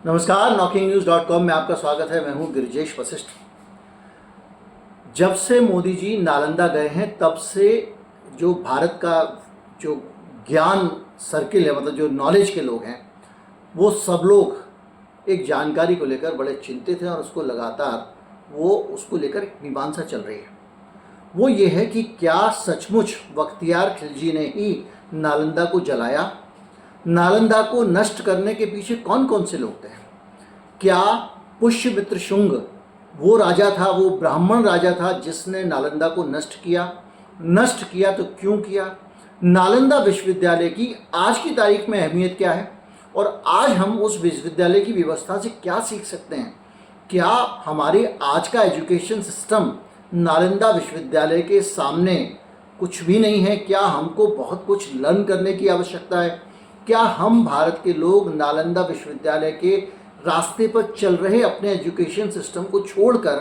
नमस्कार, knocking-news.com में आपका स्वागत है। मैं हूं गिरिजेश वशिष्ठ। जब से मोदी जी नालंदा गए हैं तब से जो भारत का जो ज्ञान सर्किल है, मतलब जो नॉलेज के लोग हैं, वो सब लोग एक जानकारी को लेकर बड़े चिंतित हैं और उसको लगातार उसको लेकर एक मीमांसा चल रही है। वो ये है कि क्या सचमुच बख्तियार खिलजी ने ही नालंदा को जलाया? नालंदा को नष्ट करने के पीछे कौन कौन से लोग थे? क्या पुष्यमित्र शुंग वो राजा था, वो ब्राह्मण राजा था जिसने नालंदा को नष्ट किया? नष्ट किया तो क्यों किया? नालंदा विश्वविद्यालय की आज की तारीख में अहमियत क्या है और आज हम उस विश्वविद्यालय की व्यवस्था से क्या सीख सकते हैं? क्या हमारे आज का एजुकेशन सिस्टम नालंदा विश्वविद्यालय के सामने कुछ भी नहीं है? क्या हमको बहुत कुछ लर्न करने की आवश्यकता है? क्या हम भारत के लोग नालंदा विश्वविद्यालय के रास्ते पर चल रहे अपने एजुकेशन सिस्टम को छोड़कर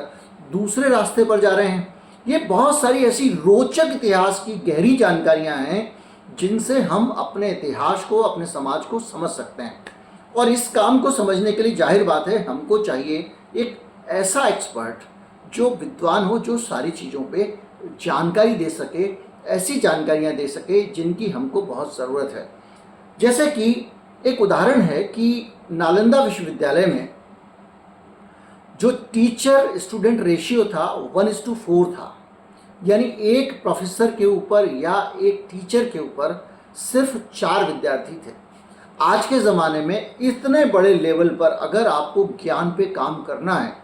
दूसरे रास्ते पर जा रहे हैं? ये बहुत सारी ऐसी रोचक इतिहास की गहरी जानकारियां हैं जिनसे हम अपने इतिहास को, अपने समाज को समझ सकते हैं। और इस काम को समझने के लिए जाहिर बात है हमको चाहिए एक ऐसा एक्सपर्ट जो विद्वान हो, जो सारी चीज़ों पे जानकारी दे सके, ऐसी जानकारियां दे सके जिनकी हमको बहुत ज़रूरत है। जैसे कि एक उदाहरण है कि नालंदा विश्वविद्यालय में जो टीचर स्टूडेंट रेशियो था 1:4 था, यानी एक प्रोफेसर के ऊपर या एक टीचर के ऊपर सिर्फ 4 विद्यार्थी थे। आज के ज़माने में इतने बड़े लेवल पर अगर आपको ज्ञान पे काम करना है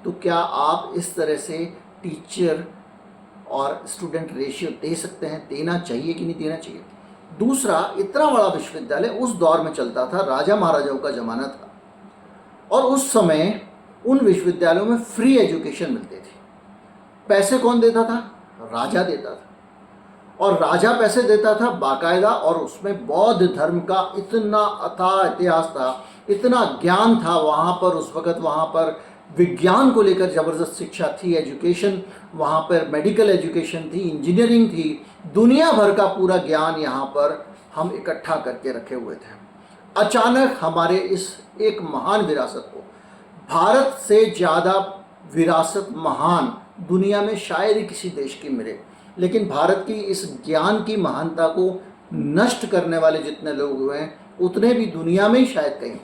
तो क्या आप इस तरह से टीचर और स्टूडेंट रेशियो दे सकते हैं? देना चाहिए कि नहीं देना चाहिए? दूसरा, इतना बड़ा विश्वविद्यालय उस दौर में चलता था, राजा महाराजाओं का ज़माना था, और उस समय उन विश्वविद्यालयों में फ्री एजुकेशन मिलती थी। पैसे कौन देता था? राजा देता था। और राजा पैसे देता था बाकायदा, और उसमें बौद्ध धर्म का इतना अथाह इतिहास था, इतना ज्ञान था वहाँ पर। उस वक़्त वहाँ पर विज्ञान को लेकर ज़बरदस्त शिक्षा थी, एजुकेशन, वहाँ पर मेडिकल एजुकेशन थी, इंजीनियरिंग थी, दुनिया भर का पूरा ज्ञान यहाँ पर हम इकट्ठा करके रखे हुए थे। अचानक हमारे इस एक महान विरासत को, भारत से ज़्यादा विरासत महान दुनिया में शायद ही किसी देश की मिले, लेकिन भारत की इस ज्ञान की महानता को नष्ट करने वाले जितने लोग हुए हैं उतने भी दुनिया में ही शायद कहीं।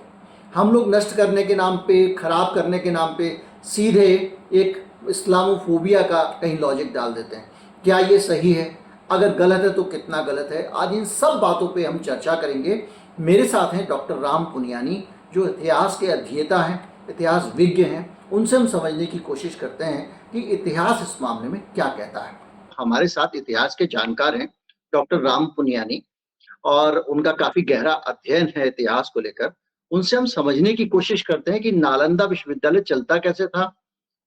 हम लोग नष्ट करने के नाम पे, खराब करने के नाम पे सीधे एक इस्लामोफोबिया का कहीं लॉजिक डाल देते हैं। क्या ये सही है? अगर गलत है तो कितना गलत है? आज इन सब बातों पे हम चर्चा करेंगे। मेरे साथ हैं डॉक्टर राम पुनियानी, जो इतिहास के अध्येता हैं, इतिहास विज्ञ हैं। उनसे हम समझने की कोशिश करते हैं कि इतिहास इस मामले में क्या कहता है। हमारे साथ इतिहास के जानकार हैं डॉक्टर राम पुनियानी, और उनका काफ़ी गहरा अध्ययन है इतिहास को लेकर। उनसे हम समझने की कोशिश करते हैं कि नालंदा विश्वविद्यालय चलता कैसे था,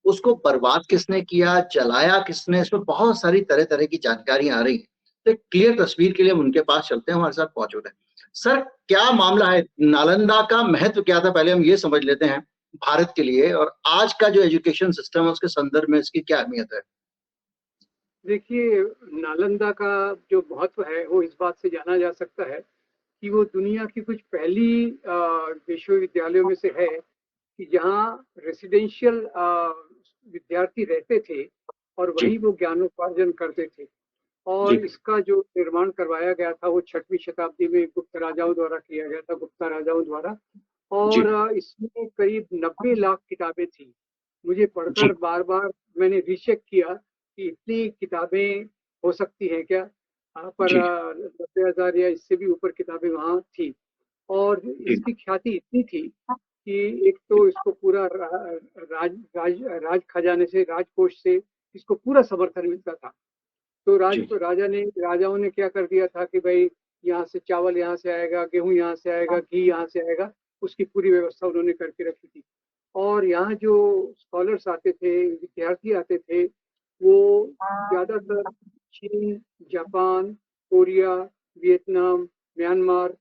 उसको बर्बाद किसने किया, जलाया किसने, इसमें बहुत सारी तरह-तरह की जानकारियाँ आ रही हैं। तो एक क्लियर तस्वीर के लिए हम उनके पास चलते हैं, हमारे साथ मौजूद हैं। सर, क्या मामला है? नालंदा का महत्व क्या था? पहले हम ये समझ लेते हैं भारत के लिए, और आज का जो एजुकेशन सिस्टम है उसके संदर्भ में इसकी क्या अहमियत है? देखिए, नालंदा का जो महत्व है वो इस बात से जाना जा सकता है कि वो दुनिया की कुछ पहली विश्वविद्यालयों में से है कि जहाँ रेसिडेंशियल विद्यार्थी रहते थे और जी, वहीं वो ज्ञानोपार्जन करते थे। जी, और इसका जो निर्माण करवाया गया था वो 6वीं शताब्दी में गुप्त राजाओं द्वारा किया गया था, गुप्ता राजाओं द्वारा। जी, और इसमें करीब 90 लाख किताबें थी। मुझे जी, पढ़कर बार-बार मैंने रीचेक किया कि इतनी किताबें हो सकती हैं क्या? पर जी, 90,000 या इससे भी ऊपर किताबें वहाँ थी। और जी, इसकी ख्याति इतनी थी कि एक तो इसको पूरा राज खजाने से, राजकोष से इसको पूरा समर्थन मिलता था। तो जी, राजाओं ने क्या कर दिया था कि भाई यहाँ से चावल यहाँ से आएगा, गेहूँ यहाँ से आएगा, घी यहाँ से आएगा, उसकी पूरी व्यवस्था उन्होंने करके रखी थी। और यहाँ जो स्कॉलर्स आते थे, विद्यार्थी आते थे, वो ज़्यादातर चीन, Japan, Korea, Vietnam, Myanmar,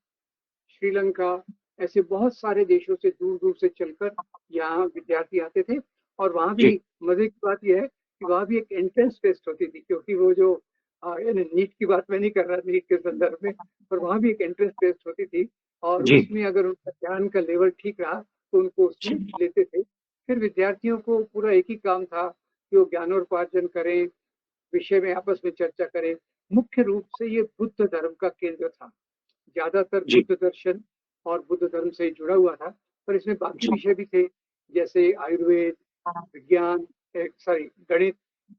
Sri Lanka, ऐसे बहुत सारे देशों से दूर-दूर से चलकर यहाँ विद्यार्थी आते थे। और वहाँ भी जी, मज़े की बात ये है कि वहाँ भी एक एंट्रेंस टेस्ट होती थी, क्योंकि वो जो यानी नीट की बात मैं नहीं कर रहा, नीट के संदर्भ में, पर वहाँ भी एक एंट्रेंस टेस्ट होती थी। और जी, उसमें अगर उनका ज्ञान का लेवल ठीक रहा तो उनको उसमें लेते थे। फिर विद्यार्थियों को पूरा एक ही काम था कि वो ज्ञानोपार्जन करें, विषय में आपस में चर्चा करें। मुख्य रूप से ये बुद्ध धर्म का केंद्र था, ज्यादातर जी बुद्ध दर्शन और बुद्ध धर्म से जुड़ा हुआ था, पर इसमें बाकी जी विषय भी थे, जैसे आयुर्वेद, विज्ञान, सॉरी गणित,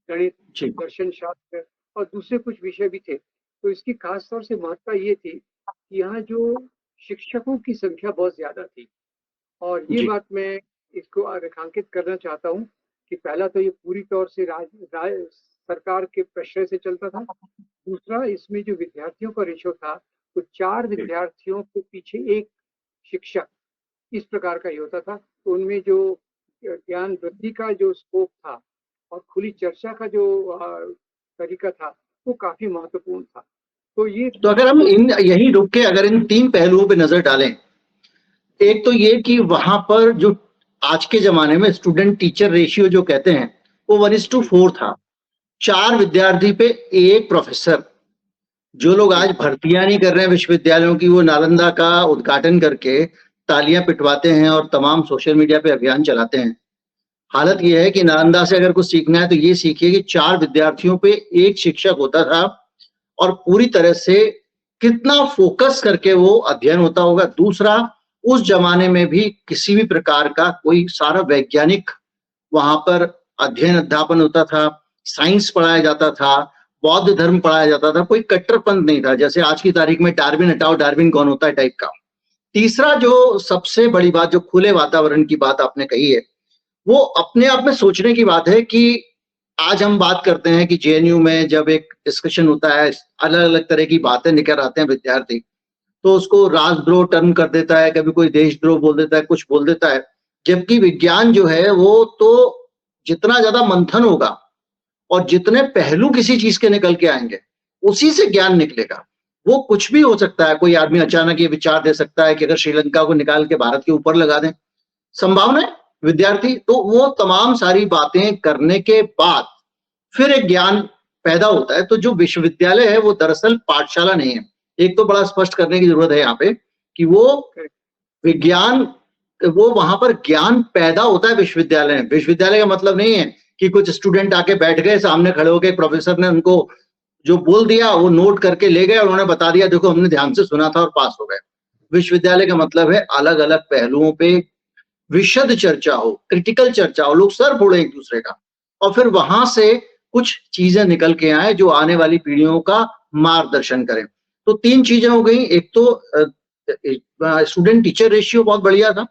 गणित, जी दर्शन शास्त्र और दूसरे कुछ विषय भी थे। तो इसकी खास तौर से महत्ता ये थी कि यहाँ जो शिक्षकों की संख्या बहुत ज्यादा थी, और ये जी बात मैं इसको रेखांकित करना चाहता हूँ कि पहला तो ये पूरी तौर से सरकार के प्रेशर से चलता था। दूसरा, इसमें जो विद्यार्थियों का रेशो था, तो 4 विद्यार्थियों के पीछे 1 शिक्षक, इस प्रकार का ही होता था। तो उनमें जो ज्ञान वृद्धि का जो स्कोप था और खुली चर्चा का जो तरीका था, वो काफी महत्वपूर्ण था। तो ये तो अगर हम इन यहीं रुक के अगर इन 3 पहलुओं पे नजर डालें, एक तो ये कि वहां पर जो आज के जमाने में स्टूडेंट टीचर रेशियो जो कहते हैं वो 1:4 था। 4 विद्यार्थी पे 1 प्रोफेसर। जो लोग आज भर्तियां नहीं कर रहे हैं विश्वविद्यालयों की, वो नालंदा का उद्घाटन करके तालियां पिटवाते हैं और तमाम सोशल मीडिया पे अभियान चलाते हैं। हालत यह है कि नालंदा से अगर कुछ सीखना है तो ये सीखिए कि 4 विद्यार्थियों पे 1 शिक्षक होता था और पूरी तरह से कितना फोकस करके वो अध्ययन होता होगा। दूसरा, उस जमाने में भी किसी भी प्रकार का कोई सारा वैज्ञानिक वहां पर अध्ययन अध्यापन होता था, साइंस पढ़ाया जाता था, बौद्ध धर्म पढ़ाया जाता था, कोई कट्टरपंथ नहीं था जैसे आज की तारीख में डार्विन हटाओ डार्विन कौन होता है टाइप का। तीसरा, जो सबसे बड़ी बात, जो खुले वातावरण की बात आपने कही है, वो अपने आप में सोचने की बात है कि आज हम बात करते हैं कि जेएनयू में जब एक डिस्कशन होता है, अलग अलग तरह की बातें निकल आते हैं विद्यार्थी, तो उसको राजद्रोह टर्म कर देता है, कभी कोई देशद्रोह बोल देता है, कुछ बोल देता है। जबकि विज्ञान जो है वो तो जितना ज्यादा मंथन होगा और जितने पहलू किसी चीज के निकल के आएंगे उसी से ज्ञान निकलेगा। वो कुछ भी हो सकता है। कोई आदमी अचानक ये विचार दे सकता है कि अगर श्रीलंका को निकाल के भारत के ऊपर लगा दें, संभावना है विद्यार्थी, तो वो तमाम सारी बातें करने के बाद फिर एक ज्ञान पैदा होता है। तो जो विश्वविद्यालय है वो दरअसल पाठशाला नहीं है। एक तो बड़ा स्पष्ट करने की जरूरत है यहाँ पे कि वो विज्ञान, वो वहां पर ज्ञान पैदा होता है विश्वविद्यालय में। विश्वविद्यालय का मतलब नहीं है कि कुछ स्टूडेंट आके बैठ गए, सामने खड़े होकर प्रोफेसर ने उनको जो बोल दिया वो नोट करके ले गए और उन्होंने बता दिया देखो हमने ध्यान से सुना था और पास हो गए। विश्वविद्यालय का मतलब है अलग अलग पहलुओं पे विशद चर्चा हो, क्रिटिकल चर्चा हो, लोग सर फोड़े एक दूसरे का, और फिर वहां से कुछ चीजें निकल के आए जो आने वाली पीढ़ियों का मार्गदर्शन करें। तो 3 चीजें हो गई। एक तो स्टूडेंट टीचर रेशियो बहुत बढ़िया था।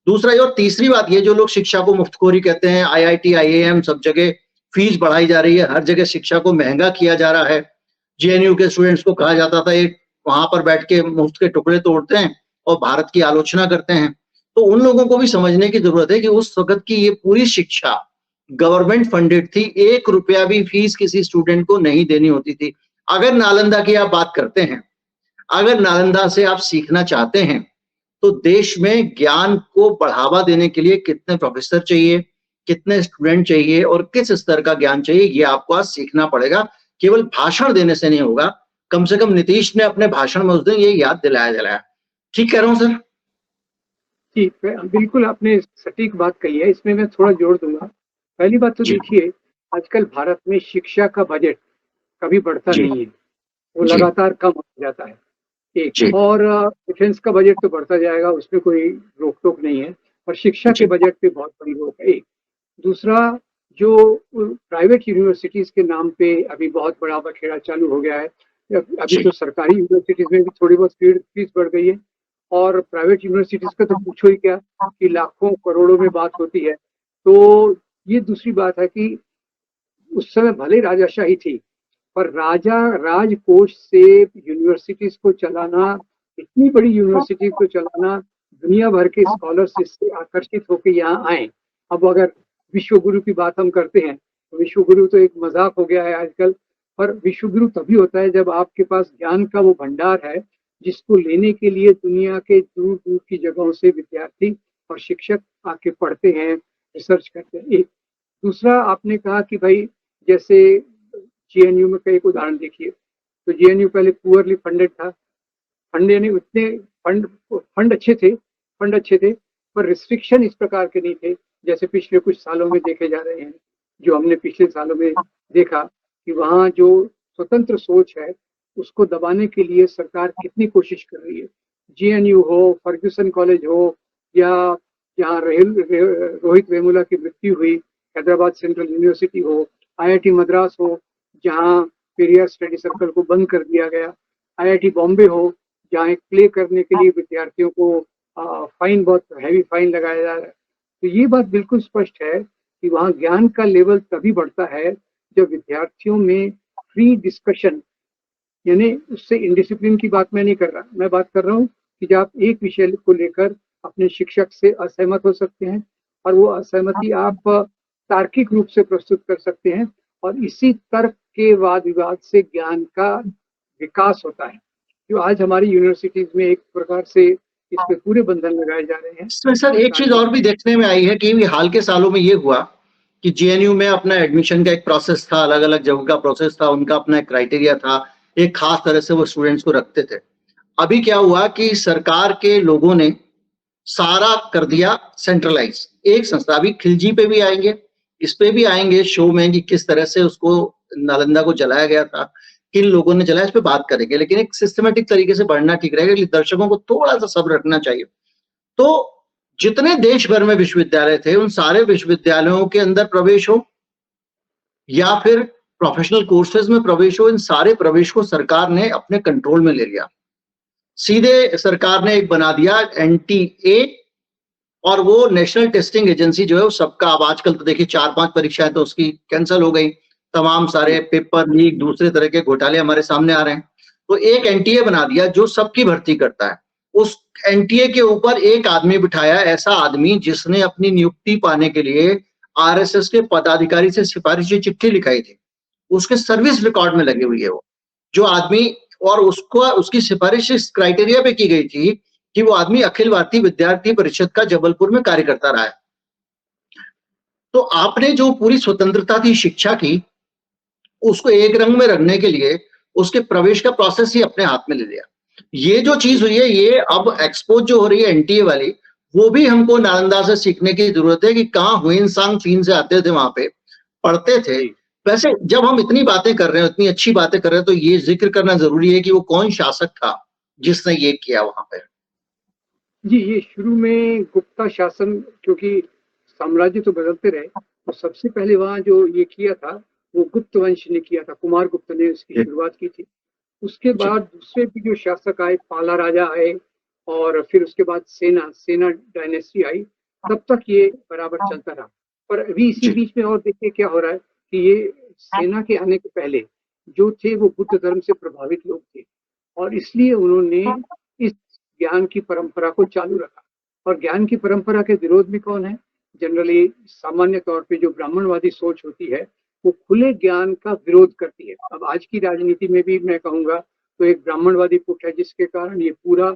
दूसरा और तीसरी बात ये, जो लोग शिक्षा को मुफ्तखोरी कहते हैं, आईआईटी आईआईएम सब जगह फीस बढ़ाई जा रही है, हर जगह शिक्षा को महंगा किया जा रहा है। जेएनयू के स्टूडेंट्स को कहा जाता था एक वहां पर बैठ के मुफ्त के टुकड़े तोड़ते हैं और भारत की आलोचना करते हैं। तो उन लोगों को भी समझने की जरूरत है कि उस वक्त की ये पूरी शिक्षा गवर्नमेंट फंडेड थी। 1 रुपया भी फीस किसी स्टूडेंट को नहीं देनी होती थी। अगर नालंदा की आप बात करते हैं, अगर नालंदा से आप सीखना चाहते हैं, तो देश में ज्ञान को बढ़ावा देने के लिए कितने प्रोफेसर चाहिए, कितने स्टूडेंट चाहिए और किस स्तर का ज्ञान चाहिए, ये आपको आज सीखना पड़ेगा। केवल भाषण देने से नहीं होगा। कम से कम नीतीश ने अपने भाषण में उस दिन ये याद दिलाया। ठीक कह रहा हूं सर? ठीक है, बिल्कुल आपने सटीक बात कही है। इसमें मैं थोड़ा जोड़ दूंगा। पहली बात तो जी देखिए, आजकल भारत में शिक्षा का बजट कभी बढ़ता जी नहीं है, वो जी लगातार कम होता जाता है। एक जी और डिफेंस का बजट तो बढ़ता जाएगा, उसमें कोई रोक टोक नहीं है, और शिक्षा के जी बजट पे बहुत बड़ी रोक है। एक दूसरा, जो प्राइवेट यूनिवर्सिटीज के नाम पे अभी बहुत बड़ा बखेड़ा चालू हो गया है। अभी जी तो सरकारी यूनिवर्सिटीज में भी थोड़ी बहुत फीस बढ़ गई है, और प्राइवेट यूनिवर्सिटीज का तो पूछो ही क्या कि लाखों करोड़ों में बात होती है। तो ये दूसरी बात है कि उस समय भले राजाशाही थी, पर राजकोष से यूनिवर्सिटीज को चलाना, इतनी बड़ी यूनिवर्सिटी को चलाना, दुनिया भर के स्कॉलर्स इससे आकर्षित होकर यहाँ आए। अब अगर विश्व गुरु की बात हम करते हैं, तो विश्व गुरु तो एक मजाक हो गया है आजकल, पर विश्व गुरु तभी होता है जब आपके पास ज्ञान का वो भंडार है जिसको लेने के लिए दुनिया के दूर दूर की जगहों से विद्यार्थी और शिक्षक आके पढ़ते हैं, रिसर्च करते हैं। एक दूसरा, आपने कहा कि भाई जैसे जेएनयू में का एक उदाहरण देखिए, तो जेएनयू पहले पुअरली फंडेड था। फंड यानी उतने फंड फंड अच्छे थे पर रिस्ट्रिक्शन इस प्रकार के नहीं थे जैसे पिछले कुछ सालों में देखे जा रहे हैं। जो हमने पिछले सालों में देखा कि वहाँ जो स्वतंत्र सोच है उसको दबाने के लिए सरकार कितनी कोशिश कर रही है। जेएनयू हो, फर्ग्यूसन कॉलेज हो, या जहाँ रोहित वेमुला की मृत्यु हुई, हैदराबाद सेंट्रल यूनिवर्सिटी हो, आईआईटी मद्रास हो जहाँ पेरियार स्टडी सर्कल को बंद कर दिया गया, आईआईटी बॉम्बे हो जहाँ एक प्ले करने के लिए विद्यार्थियों को फाइन, बहुत हैवी फाइन लगाया जा रहा है। तो ये बात बिल्कुल स्पष्ट है कि वहाँ ज्ञान का लेवल तभी बढ़ता है जब विद्यार्थियों में फ्री डिस्कशन, यानी उससे इंडिसिप्लिन की बात मैं नहीं कर रहा, मैं बात कर रहा हूँ कि जब आप एक विषय को लेकर अपने शिक्षक से असहमत हो सकते हैं और वो असहमति आप तार्किक रूप से प्रस्तुत कर सकते हैं और इसी तर्क के वाद विवाद से ज्ञान का विकास होता है, जो आज हमारी यूनिवर्सिटीज में एक प्रकार से इस पे पूरे बंधन लगाए जा रहे हैं। इसमें सर एक चीज और भी देखने में आई है कि हाल के सालों में ये हुआ कि जेएनयू में अपना एडमिशन का एक प्रोसेस था, अलग अलग जगह का प्रोसेस था, उनका अपना एक क्राइटेरिया था, एक खास तरह से वो स्टूडेंट्स को रखते थे। अभी क्या हुआ कि सरकार के लोगों ने सारा कर दिया सेंट्रलाइज, एक संस्था। अभी खिलजी पे भी आएंगे, इस पे भी आएंगे शो में कि किस तरह से उसको नालंदा को जलाया गया था, किन लोगों ने जलाया, इस पे बात करेंगे। लेकिन एक सिस्टमेटिक तरीके से बढ़ना ठीक रहेगा, इसलिए दर्शकों को थोड़ा सा सब्र रखना चाहिए। तो जितने देश भर में विश्वविद्यालय थे उन सारे विश्वविद्यालयों के अंदर प्रवेश हो या फिर प्रोफेशनल कोर्सेज में प्रवेश हो, इन सारे प्रवेश को सरकार ने अपने कंट्रोल में ले लिया। सीधे सरकार ने एक बना दिया एनटीए, और वो नेशनल टेस्टिंग एजेंसी जो है वो सबका, अब आजकल तो देखिए 4-5 परीक्षाएं तो उसकी कैंसिल हो गई, तमाम सारे पेपर लीक, दूसरे तरह के घोटाले हमारे सामने आ रहे हैं। तो एक एनटीए बना दिया जो सबकी भर्ती करता है। उस एनटीए के ऊपर एक आदमी बिठाया, ऐसा आदमी जिसने अपनी नियुक्ति पाने के लिए आरएसएस के पदाधिकारी से सिफारिशी चिट्ठी लिखाई थी, उसके सर्विस रिकॉर्ड में लगी हुई है वो जो आदमी, और उसको उसकी सिफारिश इस क्राइटेरिया पे की गई थी कि वो आदमी अखिल भारतीय विद्यार्थी परिषद का जबलपुर में कार्य करता रहा है। तो आपने जो पूरी स्वतंत्रता थी शिक्षा की, उसको एक रंग में रखने के लिए उसके प्रवेश का प्रोसेस ही अपने हाथ में ले लिया। ये जो चीज हुई है, ये अब एक्सपोज जो हो रही है एनटीए वाली, वो भी हमको नालंदा से सीखने की जरूरत है कि कहाँ हुएनसांग चीन से आते थे, वहां पे पढ़ते थे। वैसे जब हम इतनी बातें कर रहे हैं, इतनी अच्छी बातें कर रहे हैं, तो ये जिक्र करना जरूरी है कि वो कौन शासक था जिसने ये किया वहां पे। जी, ये शुरू में गुप्ता शासन, क्योंकि साम्राज्य तो बदलते रहे, तो सबसे पहले वहाँ जो ये किया था वो गुप्त वंश ने किया था, कुमार गुप्त ने इसकी शुरुआत की थी। उसके बाद दूसरे भी जो शासक आए, पाला राजा आए, और फिर उसके बाद सेना डायनेस्टी आई, तब तक ये बराबर चलता रहा। पर अभी इसी बीच में और देखिए क्या हो रहा है कि ये सेना के आने के पहले जो थे वो बुद्ध धर्म से प्रभावित लोग थे, और इसलिए उन्होंने इस ज्ञान की परंपरा को चालू रखा। और ज्ञान की परंपरा के विरोध में कौन है? जनरली सामान्य तौर पे जो ब्राह्मणवादी सोच होती है वो खुले ज्ञान का विरोध करती है। अब आज की राजनीति में भी मैं कहूंगा तो एक ब्राह्मणवादी पुट है जिसके कारण ये पूरा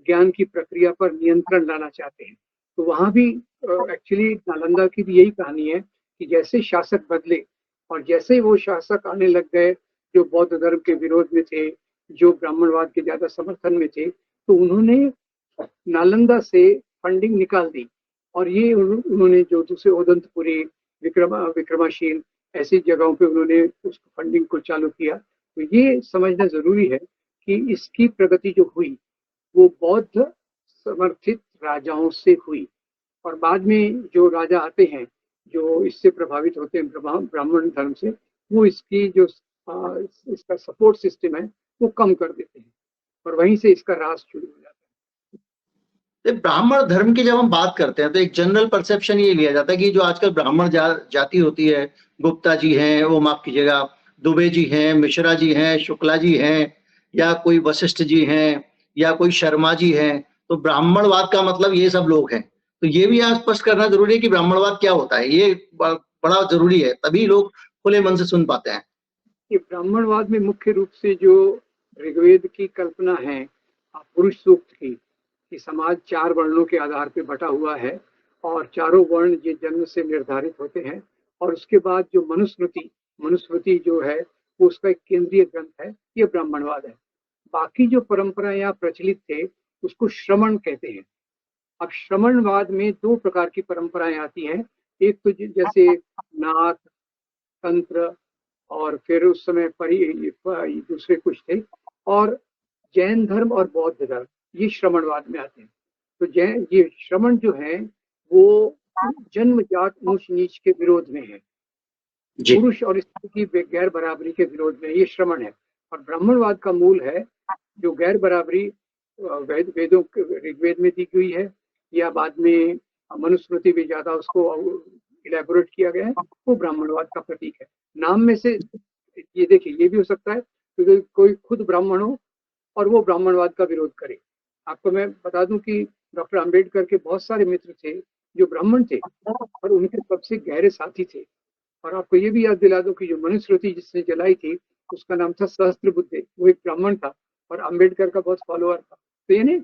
ज्ञान की प्रक्रिया पर नियंत्रण लाना चाहते हैं। तो वहां भी एक्चुअली नालंदा की भी यही कहानी है कि जैसे शासक बदले और जैसे ही वो शासक आने लग गए जो बौद्ध धर्म के विरोध में थे, जो ब्राह्मणवाद के ज्यादा समर्थन में थे, तो उन्होंने नालंदा से फंडिंग निकाल दी, और ये उन्होंने जो दूसरे ओदंतपुरी, विक्रमाशील ऐसी जगहों पे उन्होंने उस फंडिंग को चालू किया। तो ये समझना जरूरी है कि इसकी प्रगति जो हुई वो बौद्ध समर्थित राजाओं से हुई, और बाद में जो राजा आते हैं जो इससे प्रभावित होते हैं ब्राह्मण धर्म से, वो इसकी जो इसका सपोर्ट सिस्टम है वो कम कर देते हैं, और वहीं से इसका ह्रास शुरू हो जाता है। ब्राह्मण धर्म की जब हम बात करते हैं तो एक जनरल परसेप्शन ये लिया जाता है कि जो आजकल ब्राह्मण जाति होती है, गुप्ता जी हैं, वो माफ कीजिएगा, दुबे जी हैं, मिश्रा जी हैं, शुक्ला जी हैं, या कोई वशिष्ठ जी हैं, या कोई शर्मा जी हैं, तो ब्राह्मणवाद का मतलब ये सब लोग हैं। तो ये भी यहाँ स्पष्ट करना जरूरी है कि ब्राह्मणवाद क्या होता है, ये बड़ा जरूरी है, तभी लोग खुले मन से सुन पाते हैं। कि ब्राह्मणवाद में मुख्य रूप से जो ऋग्वेद की कल्पना है, पुरुष सूक्त की, कि समाज 4 वर्णों के आधार पर बटा हुआ है और चारों वर्ण ये जन्म से निर्धारित होते हैं, और उसके बाद जो मनुस्मृति जो है वो उसका एक केंद्रीय ग्रंथ है, ये ब्राह्मणवाद है। बाकी जो परंपराएं यहाँ प्रचलित थे उसको श्रमण कहते हैं। अब श्रमणवाद में दो प्रकार की परंपराएं आती हैं। एक तो जैसे नाथ, तंत्र, और फिर उस समय दूसरे कुछ थे, और जैन धर्म और बौद्ध धर्म, ये श्रमणवाद में आते हैं। तो जैन, ये श्रमण जो है वो जन्मजात ऊंच नीच के विरोध में है, जी। पुरुष और स्त्री की गैर बराबरी के विरोध में, ये श्रमण है। और ब्राह्मणवाद का मूल है जो गैर बराबरी वेदों ऋग्वेद में दी गई है, या बाद में मनुस्मृति में ज्यादा उसको इलेबोरेट किया गया है, वो ब्राह्मणवाद का प्रतीक है। नाम में से ये देखिए, ये भी हो सकता है क्योंकि कोई खुद ब्राह्मण हो और वो ब्राह्मणवाद का विरोध करे। आपको मैं बता दूं कि डॉक्टर अंबेडकर के बहुत सारे मित्र थे जो ब्राह्मण थे, और उनके सबसे गहरे साथी थे। और आपको ये भी याद दिला दूं कि जो मनुस्मृति जिसने जलाई थी उसका नाम था सहस्त्रबुद्धे, वो एक ब्राह्मण था और अंबेडकर का बहुत फॉलोअर था। तो यानी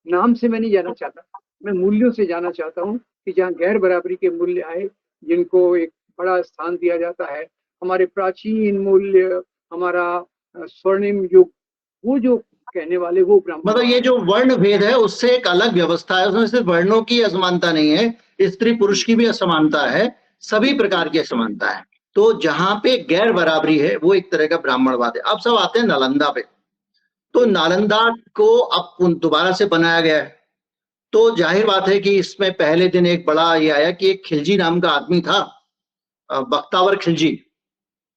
नाम से मैं नहीं जाना चाहता, मैं मूल्यों से जाना चाहता हूँ कि जहाँ गैर बराबरी के मूल्य आए, जिनको एक बड़ा स्थान दिया जाता है, हमारे प्राचीन मूल्य, हमारा स्वर्णिम युग, वो जो कहने वाले वो मतलब ब्राह्मण। ये जो वर्ण भेद है उससे एक अलग व्यवस्था है, उसमें सिर्फ वर्णों की असमानता नहीं है, स्त्री पुरुष की भी असमानता है, सभी प्रकार की असमानता है। तो जहां पे गैर बराबरी है वो एक तरह का ब्राह्मणवाद है। अब सब आते हैं नालंदा पे। तो नालंदा को अब दोबारा से बनाया गया है, तो जाहिर बात है कि इसमें पहले दिन एक बड़ा ये आया कि एक खिलजी नाम का आदमी था, बख्तावर खिलजी,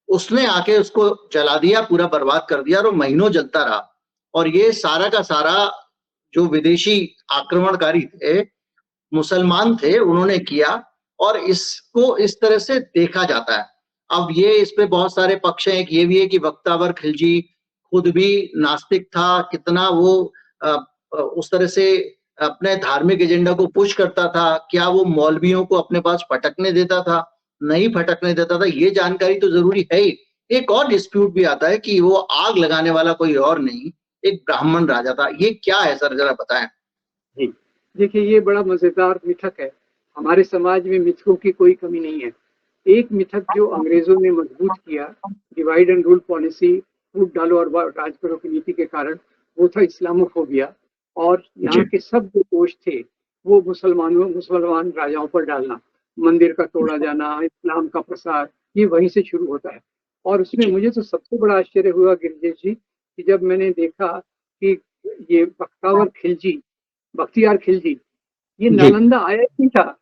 उसने आके उसको जला दिया, पूरा बर्बाद कर दिया, और वो महीनों जलता रहा। और ये सारा का सारा जो विदेशी आक्रमणकारी थे, मुसलमान थे, उन्होंने किया, और इसको इस तरह से देखा जाता है। अब ये इस पे बहुत सारे पक्ष हैं, ये भी है कि बख्तावर खिलजी खुद भी नास्तिक था, कितना वो उस तरह से अपने धार्मिक एजेंडा को पुश करता था, क्या वो मौलवियों को अपने पास फटकने देता था, नहीं फटकने देता था, ये जानकारी तो जरूरी है ही। एक और डिस्प्यूट भी आता है कि वो आग लगाने वाला कोई और नहीं, एक ब्राह्मण राजा था। ये क्या है सर, जरा बताएं। जी, देखिए ये बड़ा मजेदार मिथक है। हमारे समाज में मिथकों की कोई कमी नहीं है। एक मिथक जो अंग्रेजों ने मजबूत किया, डिवाइड एंड रूल पॉलिसी, फूट डालो और राज करो की नीति के कारण, वो था इस्लामोफोबिया। और जी। यहाँ के सब जो दोष थे वो मुसलमान राजाओं पर डालना, मंदिर का तोड़ा जाना, इस्लाम का प्रसार, ये वहीं से शुरू होता है। और उसमें जी। मुझे तो सबसे बड़ा आश्चर्य हुआ गिरिजेश जी कि जब मैंने देखा कि ये बख्तावर खिलजी, बख्तियार खिलजी, ये जी। नालंदा आया ही नहीं था।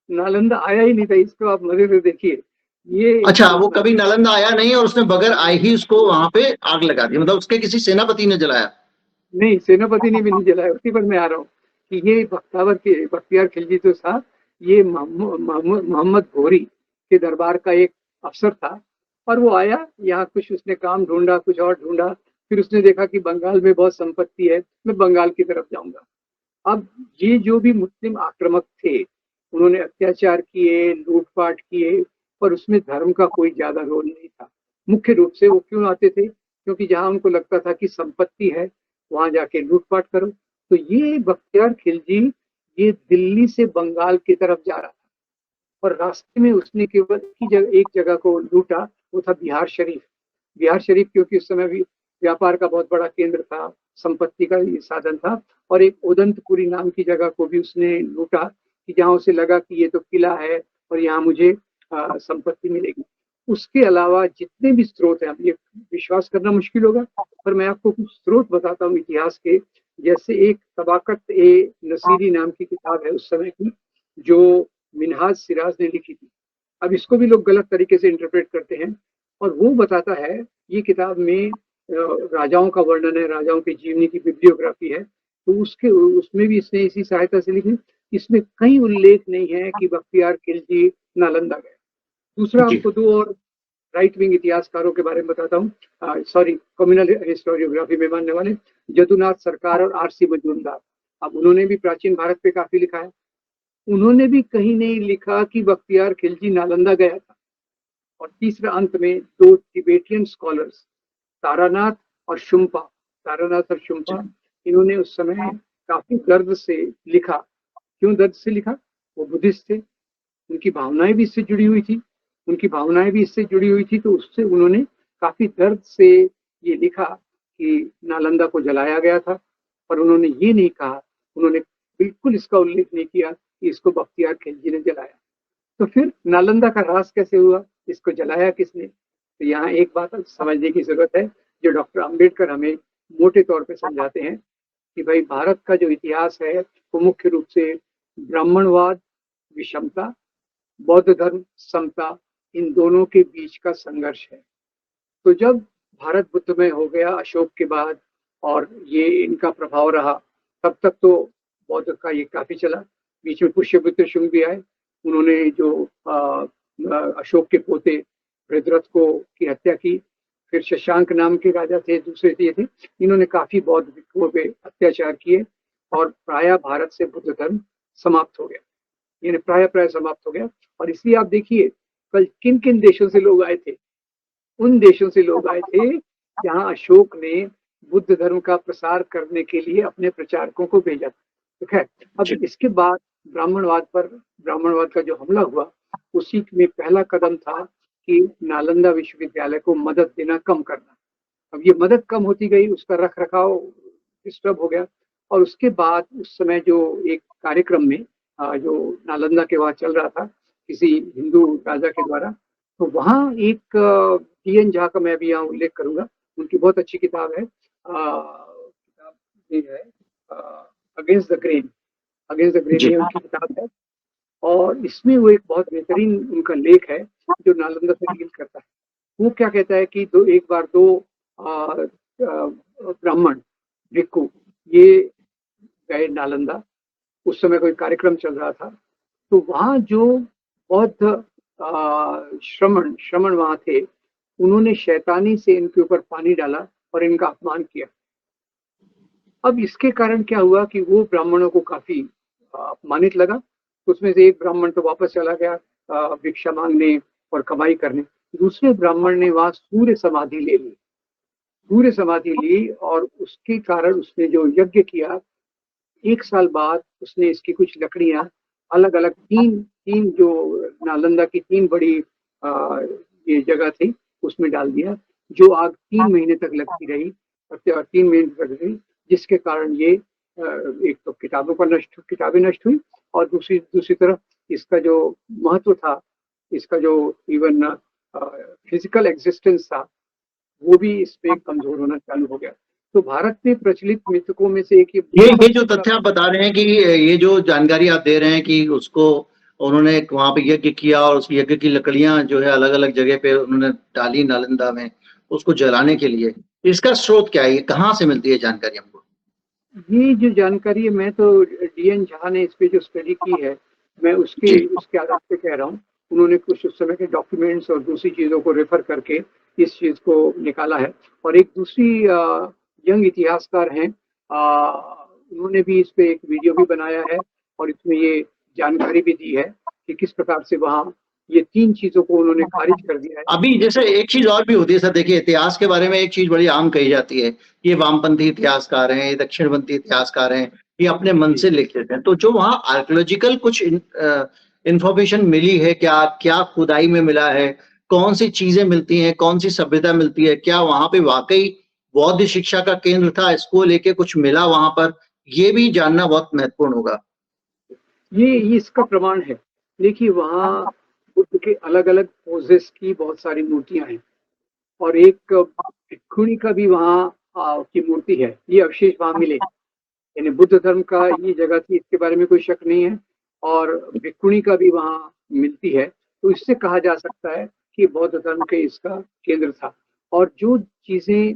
नालंदा आया ही नहीं था, इसको आप मजे से देखिए। ये अच्छा, वो कभी नालंदा आया नहीं और उसने बगैर आए ही उसको वहां पे आग लगा दी, मतलब उसके किसी सेनापति ने जलाया? नहीं, सेनापति ने भी नहीं जलाया, उसी पर मैं आ रहा हूँ कि ये बख्तियार खिलजी जो था, ये मोहम्मद घोरी के दरबार का एक अफसर था। और वो आया यहाँ, कुछ उसने काम ढूंढा, कुछ और ढूंढा, फिर उसने देखा कि बंगाल में बहुत संपत्ति है, मैं बंगाल की तरफ जाऊंगा। अब ये जो भी मुस्लिम आक्रामक थे, उन्होंने अत्याचार किए, लूटपाट किए, पर उसमें धर्म का कोई ज्यादा रोल नहीं था। मुख्य रूप से वो क्यों आते थे? क्योंकि जहां उनको लगता था कि संपत्ति है, वहां जाके लूटपाट करो। तो ये बख्तियार खिलजी, ये दिल्ली से बंगाल की तरफ जा रहा था, और रास्ते में उसने केवल एक जगह को लूटा, वो था बिहार शरीफ। बिहार शरीफ क्योंकि उस समय भी व्यापार का बहुत बड़ा केंद्र था, संपत्ति का ये साधन था। और एक उदंतपुरी नाम की जगह को भी उसने लूटा कि जहां उसे लगा कि ये तो किला है और यहाँ मुझे संपत्ति मिलेगी। उसके अलावा जितने भी स्रोत हैं, अब ये विश्वास करना मुश्किल होगा, पर मैं आपको कुछ स्रोत बताता हूँ इतिहास के। जैसे एक तबाकत ए नसीरी नाम की किताब है उस समय की, जो मिनहाज सिराज ने लिखी थी। अब इसको भी लोग गलत तरीके से इंटरप्रेट करते हैं, और वो बताता है, ये किताब में राजाओं का वर्णन है, राजाओं की जीवनी की बिब्लियोग्राफी है, तो उसमें भी इसने इसी सहायता से लिखी। इसमें कहीं उल्लेख नहीं है कि बख्तियार खिलजी नालंदा गए। दूसरा, जी। आपको दो और राइट विंग इतिहासकारों के बारे में बताता हूँ, सॉरी, कम्युनल हिस्टोरियोग्राफी में मानने वाले जदुनाथ सरकार और आरसी मजूमदार। अब उन्होंने भी प्राचीन भारत पे काफी लिखा है। उन्होंने भी कहीं नहीं लिखा कि बख्तियार खिलजी नालंदा गया था। और तीसरा, अंत में दो तिबेटियन स्कॉलर्स, तारानाथ और शुम्पा, तारानाथ और शुम्पा, इन्होंने उस समय काफी दर्द से लिखा। क्यों दर्द से लिखा? वो बुद्धिस्ट थे, उनकी भावनाएं भी इससे जुड़ी हुई थी, तो उससे उन्होंने काफी दर्द से ये लिखा कि नालंदा को जलाया गया था। पर उन्होंने ये नहीं कहा, उन्होंने बिल्कुल इसका उल्लेख नहीं किया कि इसको बख्तियार खिलजी ने जलाया। तो फिर नालंदा का ह्रास कैसे हुआ, इसको जलाया किसने? तो यहाँ एक बात समझने की जरूरत है, जो डॉक्टर अंबेडकर हमें मोटे तौर पे समझाते हैं कि भाई भारत का जो इतिहास है वो मुख्य रूप से ब्राह्मणवाद, विषमता, बौद्ध धर्म, समता, इन दोनों के बीच का संघर्ष है। तो जब भारत बुद्धमय हो गया अशोक के बाद और ये इनका प्रभाव रहा, तब तक तो बौद्ध का ये काफी चला। बीच में पुष्यमित्र शुंग भी आए, उन्होंने जो अशोक के पोते बृहद्रथ को की हत्या की। फिर शशांक नाम के राजा थे, दूसरे थे, इन्होंने काफी बौद्ध भिक्षुओं पे अत्याचार किए और प्रायः भारत से बुद्ध धर्म समाप्त हो गया, यानी प्राय समाप्त हो गया। और इसलिए आप देखिए कल किन किन देशों से लोग आए थे, उन देशों से लोग आए थे जहां अशोक ने बुद्ध धर्म का प्रसार करने के लिए अपने प्रचारकों को भेजा था। ठीक है, अब इसके बाद ब्राह्मणवाद का जो हमला हुआ, उसी में पहला कदम था कि नालंदा विश्वविद्यालय को मदद देना कम करना। अब ये मदद कम होती गई, उसका रख रखाव डिस्टर्ब हो गया। और उसके बाद उस समय जो एक कार्यक्रम में जो नालंदा के वहां चल रहा था किसी हिंदू राजा के द्वारा, तो वहाँ एक टी.एन. झा का मैं भी यहाँ उल्लेख करूंगा, उनकी बहुत अच्छी किताब है, किताब ये है अगेंस्ट द ग्रेन ये उनकी किताब है। और इसमें वो एक बहुत बेहतरीन उनका लेख है जो नालंदा से डील करता है। वो क्या कहता है कि एक बार दो ब्राह्मण भिक्खु ये गए नालंदा, उस समय कोई कार्यक्रम चल रहा था, तो वहाँ जो बौद्ध श्रमण वहाँ थे, उन्होंने शैतानी से इनके ऊपर पानी डाला और इनका अपमान किया। अब इसके कारण क्या हुआ कि वो ब्राह्मणों को काफी अपमानित लगा। उसमें से एक ब्राह्मण तो वापस चला गया भिक्षा मांगने और कमाई करने। दूसरे ब्राह्मण ने वहां सूर्य समाधि ली और उसके कारण उसने जो यज्ञ किया, 1 साल बाद उसने इसकी कुछ लकड़ियां अलग अलग तीन जो नालंदा की 3 बड़ी ये जगह थी उसमें डाल दिया, जो आग 3 महीने तक लगती रही और 3 महीने तक रही, जिसके कारण ये एक तो किताबें नष्ट हुई और दूसरी तरफ इसका जो महत्व था, इसका जो इवन फिजिकल एग्जिस्टेंस था, वो भी इसमें कमजोर होना चालू हो गया। तो भारत में प्रचलित मिथकों में से एक ये जो तथ्य आप बता रहे हैं कि ये जो जानकारी आप दे रहे हैं कि उसको उन्होंने वहां पे यज्ञ किया और उस यज्ञ की लकड़ियां जो है अलग अलग जगह पे उन्होंने डाली नालंदा में उसको जलाने के लिए, इसका स्रोत क्या है, कहाँ से मिलती है जानकारी हमको? ये जो जानकारी है, मैं तो डी.एन. झा ने इस पे जो स्टडी की है, मैं उसके आधार पे कह रहा हूँ। उन्होंने कुछ उस समय के डॉक्यूमेंट्स और दूसरी चीजों को रेफर करके इस चीज को निकाला है। और एक दूसरी यंग इतिहासकार हैं, उन्होंने भी इस पे एक वीडियो भी बनाया है और इसमें ये जानकारी भी दी है कि किस प्रकार से वहाँ ये 3 चीजों को उन्होंने खारिज कर दिया है। अभी जैसे एक चीज और भी होती है सर, देखिए इतिहास के बारे में एक चीज बड़ी आम कही जाती है, ये वामपंथी इतिहासकार हैं, ये दक्षिणपंथी इतिहासकार हैं, ये अपने मन से लिख देते हैं। तो जो वहाँ आर्कियोलॉजिकल कुछ इंफॉर्मेशन मिली है, क्या खुदाई में मिला है, कौन सी चीजें मिलती हैं, कौन सी सभ्यता मिलती है, क्या वहां पे वाकई बौद्ध शिक्षा का केंद्र था, इसको लेके कुछ मिला वहां पर, ये भी जानना बहुत महत्वपूर्ण होगा। ये इसका प्रमाण है। देखिए वहाँ बुद्ध के अलग अलग पोजेस की बहुत सारी मूर्तियां हैं और एक भिक्षुणी का भी वहाँ की मूर्ति है, ये अवशेष वहाँ मिले। यानी बुद्ध धर्म का ये जगह थी, इसके बारे में कोई शक नहीं है। और भिक्षुणी का भी वहाँ मिलती है, तो इससे कहा जा सकता है कि बौद्ध धर्म के इसका केंद्र था। और जो चीजें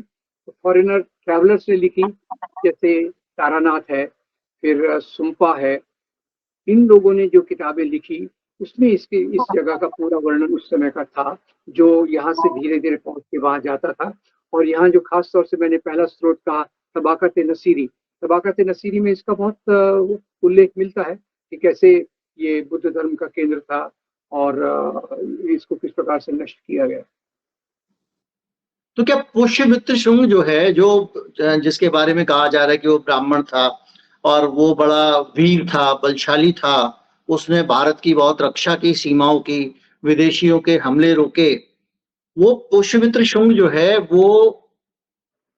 फॉरेनर ट्रैवलर्स ने लिखी, जैसे तारानाथ है, फिर सुम्पा है, इन लोगों ने जो किताबें लिखी उसमें इस जगह का पूरा वर्णन उस समय का था, जो यहाँ से धीरे धीरे पहुंच के वहां जाता था। और यहाँ जो खास तौर से मैंने पहला स्रोत कहा तबाकत नसीरी में इसका बहुत उल्लेख मिलता है कि कैसे ये बुद्ध धर्म का केंद्र था और इसको किस प्रकार से नष्ट किया गया। तो क्या पुष्यमित्र शुंग जो है, जो जिसके बारे में कहा जा रहा है कि वो ब्राह्मण था और वो बड़ा वीर था, बलशाली था, उसने भारत की बहुत रक्षा की, सीमाओं की, विदेशियों के हमले रोके, वो पुष्यमित्र शुंग जो है वो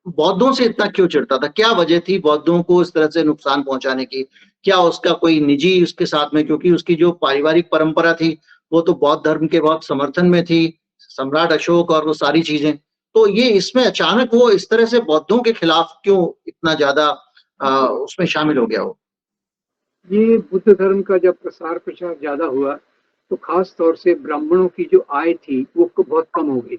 बौद्धों से इतना क्यों चिढ़ता था? क्या वजह थी बौद्धों को इस तरह से नुकसान पहुंचाने की? क्या उसका कोई निजी उसके साथ में, क्योंकि उसकी जो पारिवारिक परंपरा थी वो तो बौद्ध धर्म के बहुत समर्थन में थी, सम्राट अशोक और वो सारी चीजें। तो ये इसमें अचानक वो इस तरह से बौद्धों के खिलाफ क्यों इतना ज्यादा उसमें शामिल हो गया वो? ये बुद्ध धर्म का जब प्रसार प्रचार ज्यादा हुआ तो खास तौर से ब्राह्मणों की जो आय थी वो बहुत कम हो गई।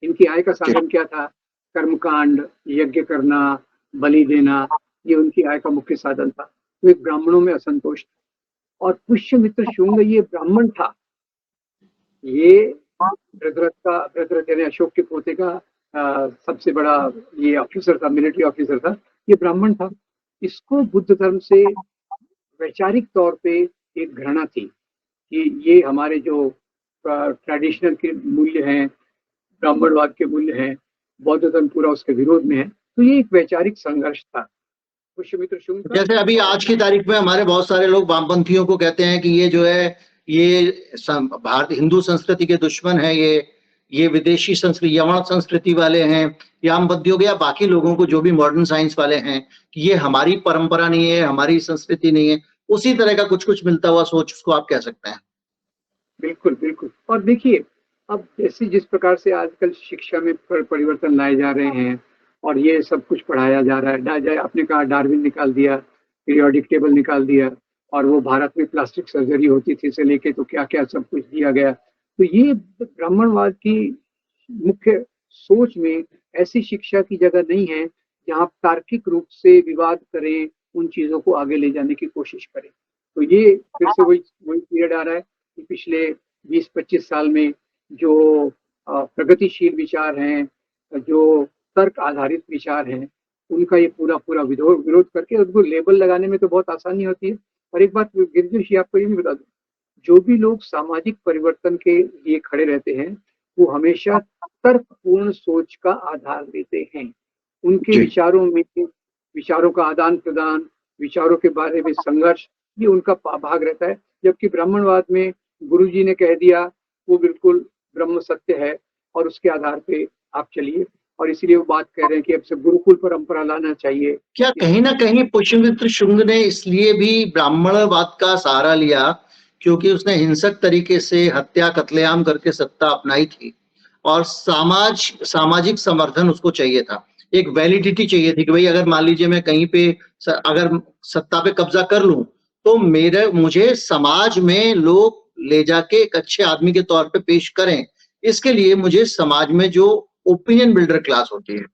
इनकी आय का साधन क्या था? कर्मकांड, यज्ञ करना, बलि देना, ये उनकी आय का मुख्य साधन था। तो एक ब्राह्मणों में असंतोष था और पुष्यमित्र शुंग ये ब्राह्मण था। ये भृतरथ यानी अशोक के पोते का सबसे बड़ा ये ऑफिसर था, मिलिट्री ऑफिसर था। ये ब्राह्मण था। इसको बुद्ध धर्म से वैचारिक तौर पे एक घृणा थी कि ये हमारे जो ट्रेडिशनल के मूल्य हैं, ब्राह्मणवाद के मूल्य हैं, बौद्ध धर्म पूरा उसके विरोध में है। तो ये एक वैचारिक संघर्ष था पुष्यमित्र शुंग का। जैसे अभी आज की तारीख में हमारे बहुत सारे लोग वामपंथियों को कहते हैं कि ये जो है ये भारत हिंदू संस्कृति के दुश्मन है, ये विदेशी संस्कृति, यवन संस्कृति वाले हैं, या हम बद्धियों या बाकी लोगों को जो भी मॉडर्न साइंस वाले हैं कि ये हमारी परंपरा नहीं है, हमारी संस्कृति नहीं है, उसी तरह का कुछ कुछ मिलता हुआ सोच उसको आप कह सकते हैं। बिल्कुल बिल्कुल। और देखिए, अब जैसे जिस प्रकार से आजकल शिक्षा में परिवर्तन लाए जा रहे हैं और ये सब कुछ पढ़ाया जा रहा है, आपने कहा डार्विन निकाल दिया, पीरियोडिक टेबल निकाल दिया, और वो भारत में प्लास्टिक सर्जरी होती थी से लेके तो क्या क्या सब कुछ दिया गया। तो ये ब्राह्मणवाद की मुख्य सोच में ऐसी शिक्षा की जगह नहीं है जहाँ तार्किक रूप से विवाद करें, उन चीजों को आगे ले जाने की कोशिश करें। तो ये फिर से वही वही पीरियड आ रहा है कि पिछले 20-25 साल में जो प्रगतिशील विचार हैं, जो तर्क आधारित विचार हैं, उनका ये पूरा पूरा विरोध करके उनको लेबल लगाने में तो बहुत आसानी होती है। और एक बात गिरिजा, आपको ये भी बता दूं, जो भी लोग सामाजिक परिवर्तन के लिए खड़े रहते हैं वो हमेशा तर्कपूर्ण सोच का आधार देते हैं। उनके विचारों में, विचारों का आदान प्रदान, विचारों के बारे में संघर्ष, ये उनका भाग रहता है। जबकि ब्राह्मणवाद में गुरुजी ने कह दिया वो बिल्कुल ब्रह्म सत्य है और उसके आधार पे आप चलिए, और इसीलिए वो बात कह रहे हैं कि अब से गुरुकुल परंपरा लाना चाहिए। क्या कहीं ना कहीं पुष्यमित्र शुंग ने इसलिए भी ब्राह्मणवाद का सहारा लिया क्योंकि उसने हिंसक तरीके से हत्या कत्लेआम करके सत्ता अपनाई थी और सामाजिक समर्थन उसको चाहिए था, एक वैलिडिटी चाहिए थी कि भाई अगर मान लीजिए मैं कहीं पे अगर सत्ता पे कब्जा कर लूं तो मुझे समाज में लोग ले जाके एक अच्छे आदमी के तौर पे पेश करें, इसके लिए मुझे समाज में जो ओपिनियन बिल्डर क्लास होती है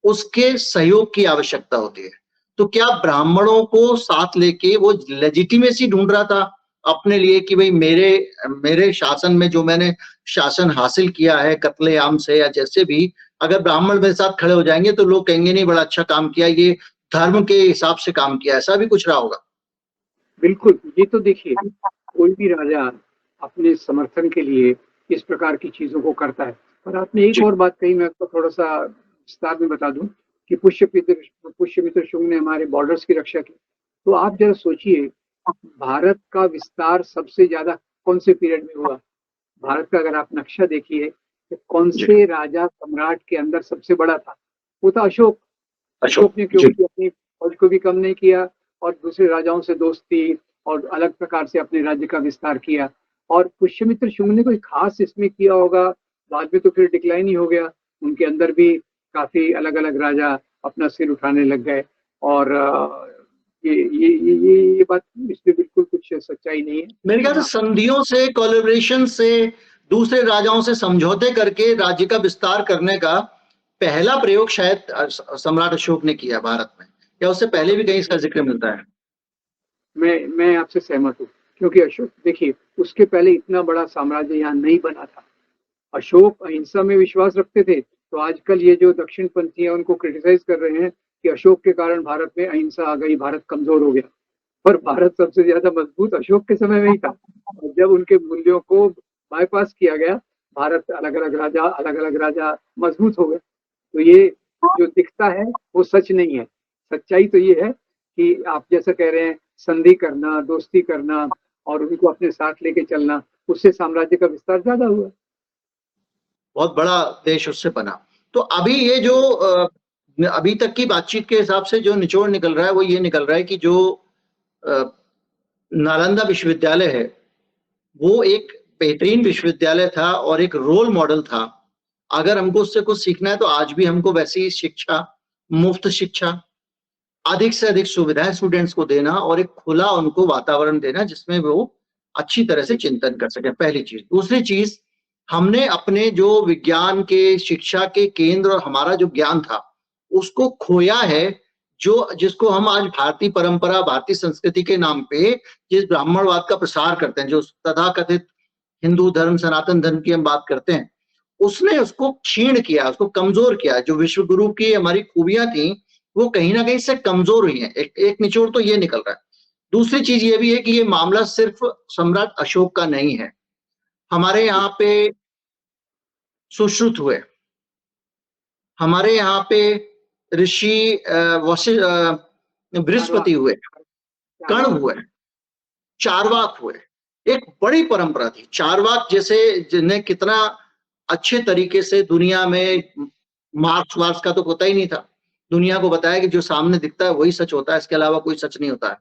उसके सहयोग की आवश्यकता होती है। तो क्या ब्राह्मणों को साथ लेके वो लेजिटिमेसी ढूंढ रहा था अपने लिए कि भाई मेरे शासन में जो मैंने शासन हासिल किया है कत्लेआम से या जैसे भी, अगर ब्राह्मण मेरे साथ खड़े हो जाएंगे तो लोग कहेंगे नहीं बड़ा अच्छा काम किया, ये धर्म के हिसाब से काम किया, ऐसा भी कुछ रहा होगा। बिल्कुल। ये तो देखिए, कोई भी राजा अपने समर्थन के लिए इस प्रकार की चीजों को करता है। और आपने एक और बात कही, मैं आपको थोड़ा सा विस्तार में बता दूं कि पुष्यमित्र शुंग ने हमारे बॉर्डर्स की रक्षा की। तो आप जरा सोचिए, भारत का विस्तार सबसे ज्यादा कौन से पीरियड में हुआ? भारत का अगर आप नक्शा देखिए तो कौन से राजा सम्राट के अंदर सबसे बड़ा था? वो था अशोक। अशोक ने क्योंकि अपनी फौज को भी कम नहीं किया और दूसरे राजाओं से दोस्ती और अलग प्रकार से अपने राज्य का विस्तार किया। और पुष्यमित्र शुंग ने कोई खास इसमें किया होगा, बाद में तो फिर डिक्लाइन ही हो गया। उनके अंदर भी काफी अलग अलग राजा अपना सिर उठाने लग गए। और ये बात इसमें बिल्कुल कुछ सच्चाई नहीं है। मेरे ख्याल से संधियों से, कोलैबोरेशन से, दूसरे राजाओं से समझौते करके राज्य का विस्तार करने का पहला प्रयोग शायद सम्राट अशोक ने किया भारत में, या उससे पहले भी कहीं इसका जिक्र मिलता है? मैं आपसे सहमत हूँ, क्योंकि अशोक देखिए, उसके पहले इतना बड़ा साम्राज्य यहाँ नहीं बना था। अशोक अहिंसा में विश्वास रखते थे। तो आजकल ये जो दक्षिणपंथी है उनको क्रिटिसाइज कर रहे हैं कि अशोक के कारण भारत में अहिंसा आ गई, भारत कमजोर हो गया। पर भारत सबसे ज्यादा मजबूत अशोक के समय में ही था। और जब उनके मूल्यों को बाईपास किया गया, भारत अलग अलग राजा मजबूत हो गए। तो ये जो दिखता है वो सच नहीं है। सच्चाई तो ये है कि आप जैसा कह रहे हैं, संधि करना, दोस्ती करना और उनको अपने साथ लेके चलना, उससे साम्राज्य का विस्तार ज्यादा हुआ। बहुत बड़ा देश उससे बना। तो अभी ये जो अभी तक की बातचीत के हिसाब से जो निचोड़ निकल रहा है वो ये निकल रहा है कि जो नालंदा विश्वविद्यालय है, वो एक बेहतरीन विश्वविद्यालय था और एक रोल मॉडल था। अगर हमको उससे कुछ सीखना है तो आज भी हमको वैसी शिक्षा, मुफ्त शिक्षा, अधिक से अधिक सुविधाएं स्टूडेंट्स को देना और एक खुला उनको वातावरण देना जिसमें वो अच्छी तरह से चिंतन कर सके, पहली चीज। दूसरी चीज, हमने अपने जो विज्ञान के, शिक्षा के केंद्र और हमारा जो ज्ञान था उसको खोया है, जो जिसको हम आज भारतीय परंपरा, भारतीय संस्कृति के नाम पे जिस ब्राह्मणवाद का प्रसार करते हैं, जो तथाकथित हिंदू धर्म, सनातन धर्म की हम बात करते हैं, उसने उसको क्षीण किया, उसको कमजोर किया। जो विश्व गुरु की हमारी खूबियां थी वो कहीं ना कहीं से कमजोर हुई हैं। एक निचोड़ तो ये निकल रहा है। दूसरी चीज ये भी है कि ये मामला सिर्फ सम्राट अशोक का नहीं है। हमारे यहाँ पे सुश्रुत हुए, हमारे यहाँ पे ऋषि बृहस्पति हुए, कर्ण हुए, चारवाक हुए। एक बड़ी परंपरा थी चारवाक जैसे, जिन्हें कितना अच्छे तरीके से दुनिया में मार्क्स वार्क्स का तो पता ही नहीं था, दुनिया को बताया कि जो सामने दिखता है वही सच होता है, इसके अलावा कोई सच नहीं होता है,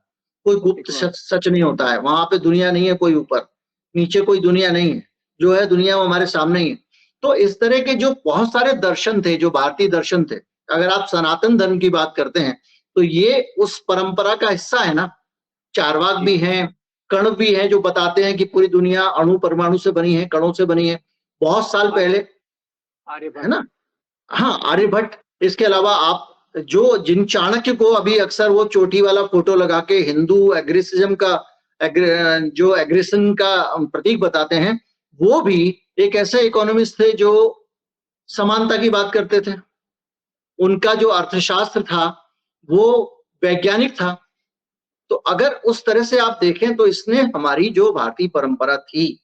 कोई गुप्त सच नहीं होता है, वहां पे दुनिया नहीं है, कोई ऊपर नीचे कोई दुनिया नहीं है, जो है दुनिया वो हमारे सामने ही है। तो इस तरह के जो बहुत सारे दर्शन थे, जो भारतीय दर्शन थे, अगर आप सनातन धर्म की बात करते हैं तो ये उस परंपरा का हिस्सा है ना। चारवाक भी हैं, कण भी हैं, जो बताते हैं कि पूरी दुनिया अणु परमाणु से बनी है, कणों से बनी है, बहुत साल पहले, है ना। हाँ, आर्यभट्ट। इसके अलावा आप जो जिन चाणक्य को अभी अक्सर वो चोटी वाला फोटो लगा के हिंदू एग्रेसिज्म का, जो एग्रेशन का प्रतीक बताते हैं, वो भी एक ऐसे इकोनॉमिस्ट थे जो समानता की बात करते थे। उनका जो अर्थशास्त्र था वो वैज्ञानिक था। तो अगर उस तरह से आप देखें तो इसने हमारी जो भारतीय परंपरा थी,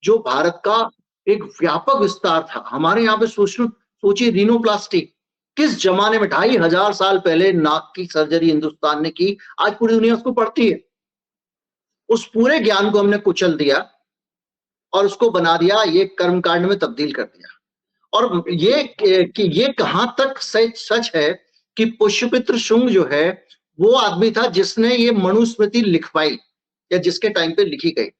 जो भारत का एक व्यापक विस्तार था, हमारे यहाँ पे सोचिए रीनोप्लास्टी किस जमाने में 2500 साल पहले नाक की सर्जरी हिंदुस्तान ने की, आज पूरी दुनिया उसको पढ़ती है। उस पूरे ज्ञान को हमने कुचल दिया और उसको बना दिया, ये कर्मकांड में तब्दील कर दिया। और ये कि ये कहां तक सच है कि पुष्यमित्र शुंग जो है वो आदमी था जिसने ये मनुस्मृति लिखवाई, या जिसके टाइम पे लिखी गई।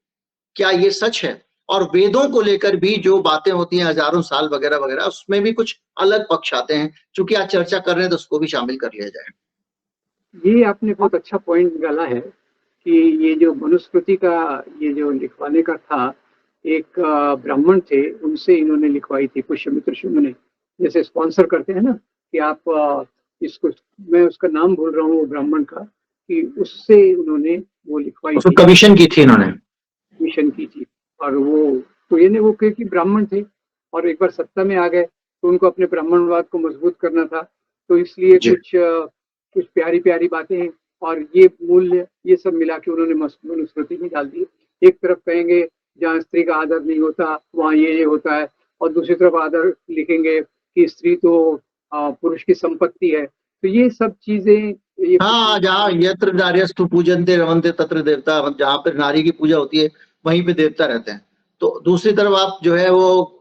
क्या ये सच है? और वेदों को लेकर भी जो बातें होती हैं हजारों साल वगैरह वगैरह, उसमें भी कुछ अलग पक्ष आते हैं। चूंकि आज चर्चा कर रहे हैं तो उसको भी शामिल कर लिया जाए। ये आपने बहुत अच्छा पॉइंट निकाला है कि ये जो मनुस्मृति का ये जो लिखवाने का था, एक ब्राह्मण थे, उनसे इन्होंने लिखवाई थी, पुष्यमित्र शुंग ने। जैसे स्पॉन्सर करते हैं ना कि आप इसको, मैं उसका नाम भूल रहा हूँ वो ब्राह्मण का, कि उससे उन्होंने वो लिखवाई उसको थी, कमीशन की थी इन्होंने, मिशन की थी। और वो तो ये वो क्योंकि ब्राह्मण थे और एक बार सत्ता में आ गए तो उनको अपने ब्राह्मणवाद को मजबूत करना था, तो इसलिए कुछ प्यारी प्यारी बातें और ये मूल्य ये सब मिला के उन्होंने मनुस्मृति में डाल दिए। एक तरफ कहेंगे जहाँ स्त्री का आदर नहीं होता वहाँ ये होता है, और दूसरी तरफ आदर लिखेंगे कि स्त्री तो पुरुष की संपत्ति है। तो ये सब चीजें ये हाँ, जहाँ यत्र नार्यस्तु पूजन्ते रमन्ते तत्र देवता, जहाँ पर नारी की पूजा होती है वहीं पे देवता रहते हैं। तो दूसरी तरफ आप जो है वो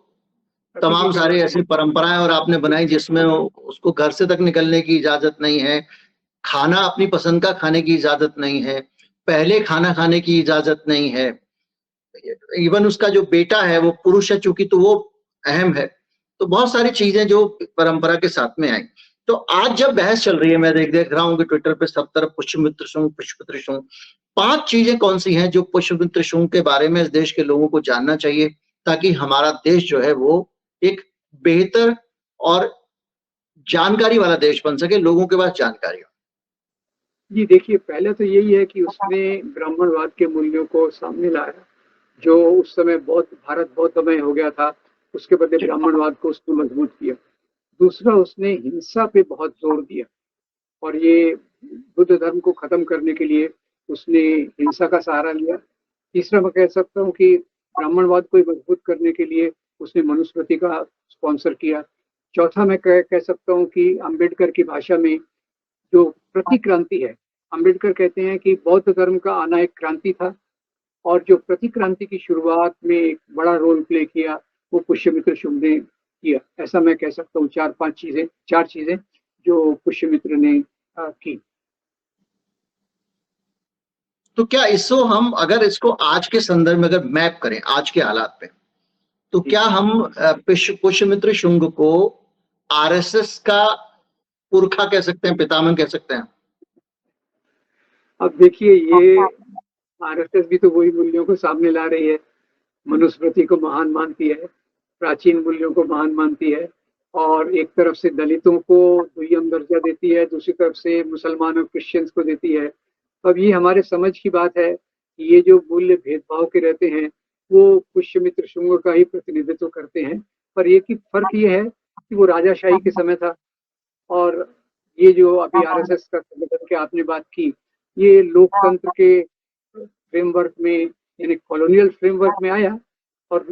तमाम सारे ऐसी परंपराएं और आपने बनाई जिसमें उसको घर से तक निकलने की इजाजत नहीं है, खाना अपनी पसंद का खाने की इजाजत नहीं है, पहले खाना खाने की इजाजत नहीं है, इवन उसका जो बेटा है वो पुरुष है चूंकि, तो वो अहम है। तो बहुत सारी चीजें जो परंपरा के साथ में आई। तो आज जब बहस चल रही है, मैं देख रहा हूँ कि ट्विटर पे सब तरफ पुष्यमित्र शुंग पुष्यमित्र शुंग। 5 चीजें कौन सी हैं जो पुष्यमित्र शुंग के बारे में इस देश के लोगों को जानना चाहिए, ताकि हमारा देश जो है वो एक बेहतर और जानकारी वाला देश बन सके, लोगों के पास जानकारी हो। जी देखिए, पहले तो यही है कि उसने ब्राह्मणवाद के मूल्यों को सामने लाया, जो उस समय बहुत भारत बहुत समय हो गया था, उसके बदले ब्राह्मणवाद को उसने मजबूत किया। दूसरा, उसने हिंसा पे बहुत जोर दिया और ये बुद्ध धर्म को खत्म करने के लिए उसने हिंसा का सहारा लिया। तीसरा, मैं कह सकता हूँ कि ब्राह्मणवाद को मजबूत करने के लिए उसने मनुस्मृति का स्पॉन्सर किया। चौथा, मैं कह सकता हूँ कि अम्बेडकर की भाषा में जो प्रतिक्रांति है, अम्बेडकर कहते हैं कि बौद्ध धर्म का आना एक क्रांति था, और जो प्रतिक्रांति की शुरुआत में एक बड़ा रोल प्ले किया वो पुष्यमित्र शुंग ने किया। ऐसा मैं कह सकता हूँ, 4 चीजें जो पुष्यमित्र ने की। तो क्या इसको हम अगर इसको आज के संदर्भ में अगर मैप करें आज के हालात पे, तो क्या हम पुष्यमित्र शुंग को आरएसएस का पुरखा कह सकते हैं, पितामह कह सकते हैं? अब देखिए, ये आरएसएस भी तो वही मूल्यों को सामने ला रही है, मनुस्मृति को महान मानती है, प्राचीन मूल्यों को महान मानती है, और एक तरफ से दलितों को दुय्यम दर्जा देती है, दूसरी तरफ से मुसलमान और क्रिश्चियंस को देती है। अब ये हमारे समझ की बात है कि ये जो मूल्य भेदभाव के रहते हैं वो पुष्यमित्र शुंग का ही प्रतिनिधित्व करते हैं। पर ये की फर्क ये है कि वो राजाशाही के समय था, और ये जो अभी आरएसएस का संगठन की आपने बात की, ये लोकतंत्र के फ्रेमवर्क में, यानी कॉलोनियल फ्रेमवर्क में आया, और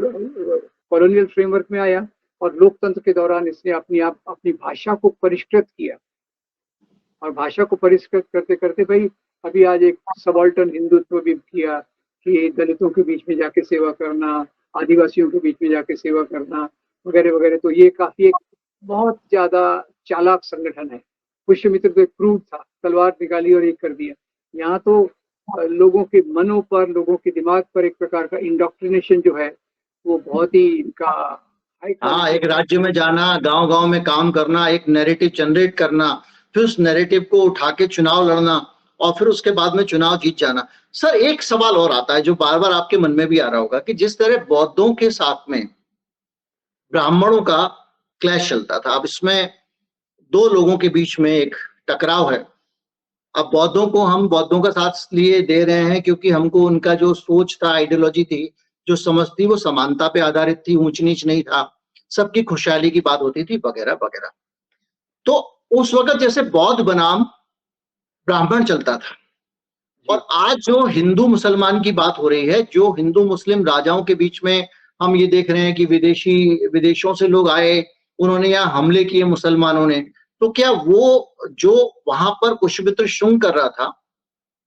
कॉलोनियल फ्रेमवर्क में आया और लोकतंत्र के दौरान इसने अपनी भाषा को परिष्कृत किया, और भाषा को परिष्कृत करते करते भाई अभी आज एक सबॉल्टर्न हिंदुत्व भी किया कि दलितों के बीच में जाके सेवा करना, आदिवासियों के बीच में जाके सेवा करना, वगैरह वगैरह। तो ये काफी एक बहुत ज्यादा चालाक संगठन है। पुष्यमित्र तो एक क्रूर था, तलवार निकाली और ये कर दिया। यहाँ तो लोगों के मनों पर, लोगों के दिमाग पर एक प्रकार का इंडोक्ट्रिनेशन जो है वो बहुत ही इनका हाँ, एक राज्य में जाना, गांव गांव में काम करना, एक नैरेटिव जनरेट करना, फिर उस नैरेटिव को उठा के चुनाव लड़ना, और फिर उसके बाद में चुनाव जीत जाना। सर, एक सवाल और आता है जो बार बार आपके मन में भी आ रहा होगा कि जिस तरह बौद्धों के साथ में ब्राह्मणों का क्लैश चलता था, अब इसमें दो लोगों के बीच में एक टकराव है। अब बौद्धों को हम बौद्धों का साथ इसलिए दे रहे हैं क्योंकि हमको उनका जो सोच था, आइडियोलॉजी थी, जो समझ थी, वो समानता पे आधारित थी, ऊंच नीच नहीं था, सबकी खुशहाली की बात होती थी, वगैरह वगैरह। तो उस वक्त जैसे बौद्ध बनाम ब्राह्मण चलता था, और आज जो हिंदू मुसलमान की बात हो रही है, जो हिंदू मुस्लिम राजाओं के बीच में हम ये देख रहे हैं कि विदेशों से लोग आए, उन्होंने यहाँ हमले किए मुसलमानों ने, तो क्या वो जो वहां पर पुष्यमित्र शुंग कर रहा था,